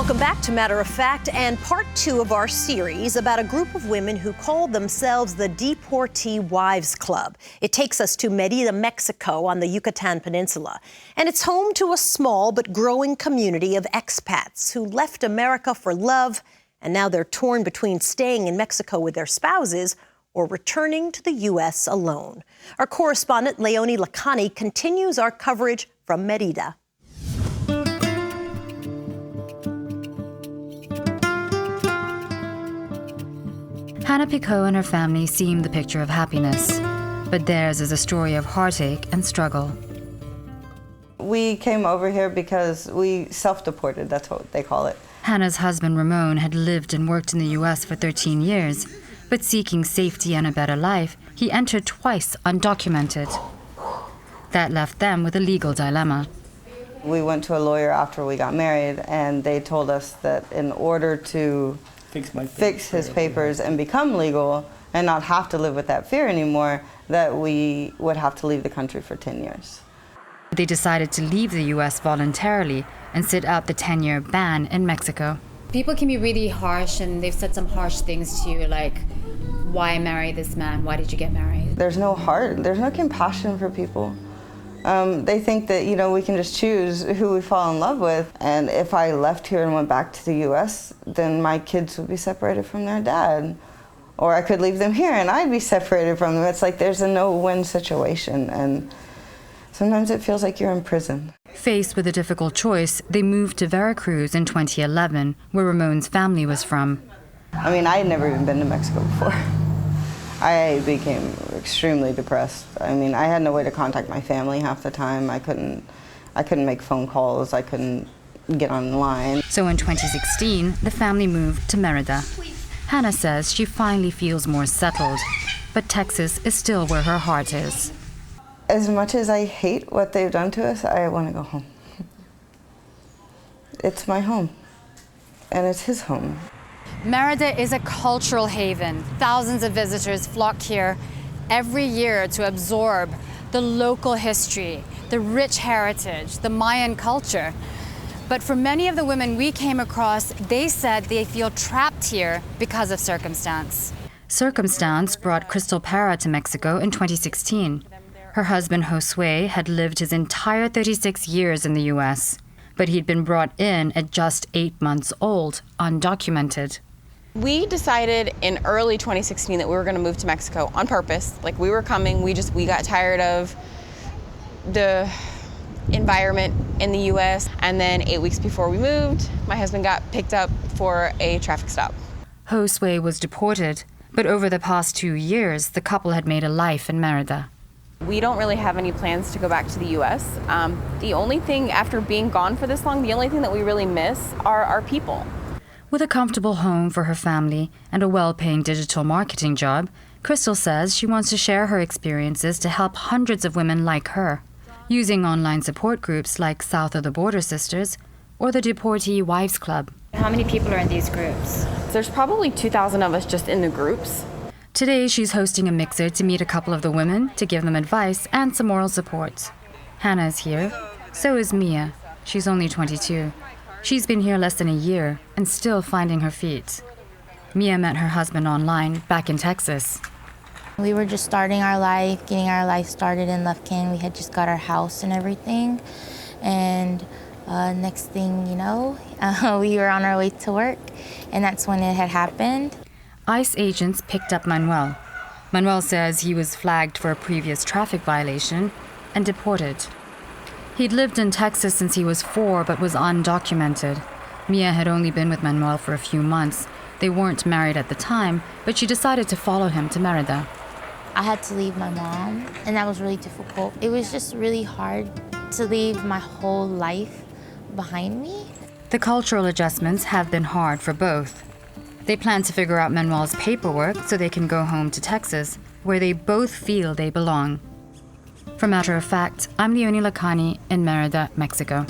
Welcome back to Matter of Fact and part 2 of our series about a group of women who call themselves the Deportee Wives Club. It takes us to Mérida, Mexico on the Yucatan Peninsula. And it's home to a small but growing community of expats who left America for love, and now they're torn between staying in Mexico with their spouses or returning to the U.S. alone. Our correspondent, Leonie Lacani, continues our coverage from Mérida. Hannah Picot and her family seem the picture of happiness, but theirs is a story of heartache and struggle. We came over here because we self-deported, that's what they call it. Hannah's husband Ramon had lived and worked in the U.S. for 13 years, but seeking safety and a better life, he entered twice undocumented. That left them with a legal dilemma. We went to a lawyer after we got married, and they told us that in order to fix his papers and become legal and not have to live with that fear anymore, that we would have to leave the country for 10 years. They decided to leave the U.S. voluntarily and sit out the 10-year ban in Mexico. People can be really harsh, and they've said some harsh things to you, like, why marry this man? Why did you get married? There's no heart, there's no compassion for people. They think that, we can just choose who we fall in love with. And if I left here and went back to the U.S., then my kids would be separated from their dad. Or I could leave them here and I'd be separated from them. It's like there's a no-win situation, and sometimes it feels like you're in prison. Faced with a difficult choice, they moved to Veracruz in 2011, where Ramon's family was from. I had never even been to Mexico before. I became extremely depressed. I had no way to contact my family half the time. I couldn't make phone calls. I couldn't get online. So in 2016, the family moved to Mérida. Hannah says she finally feels more settled, but Texas is still where her heart is. As much as I hate what they've done to us, I want to go home. It's my home, and it's his home. Mérida is a cultural haven. Thousands of visitors flock here every year to absorb the local history, the rich heritage, the Mayan culture. But for many of the women we came across, they said they feel trapped here because of circumstance. Circumstance brought Crystal Parra to Mexico in 2016. Her husband, Josue, had lived his entire 36 years in the U.S., but he'd been brought in at just 8 months old, undocumented. We decided in early 2016 that we were going to move to Mexico on purpose. Like, we were coming, we got tired of the environment in the U.S. And then 8 weeks before we moved, my husband got picked up for a traffic stop. Josue was deported, but over the past 2 years, the couple had made a life in Mérida. We don't really have any plans to go back to the U.S. The only thing, after being gone for this long, the only thing that we really miss are our people. With a comfortable home for her family and a well-paying digital marketing job, Crystal says she wants to share her experiences to help hundreds of women like her, using online support groups like South of the Border Sisters or the Deportee Wives Club. How many people are in these groups? There's probably 2,000 of us just in the groups. Today, she's hosting a mixer to meet a couple of the women to give them advice and some moral support. Hannah is here. So is Mia. She's only 22. She's been here less than a year and still finding her feet. Mia met her husband online back in Texas. We were just starting our life, getting our life started in Lufkin. We had just got our house and everything. And next thing you know, we were on our way to work, and that's when it had happened. ICE agents picked up Manuel. Manuel says he was flagged for a previous traffic violation and deported. He'd lived in Texas since he was 4 but was undocumented. Mia had only been with Manuel for a few months. They weren't married at the time, but she decided to follow him to Mérida. I had to leave my mom, and that was really difficult. It was just really hard to leave my whole life behind me. The cultural adjustments have been hard for both. They plan to figure out Manuel's paperwork so they can go home to Texas, where they both feel they belong. For Matter of Fact, I'm Leonie Lacani in Mérida, Mexico.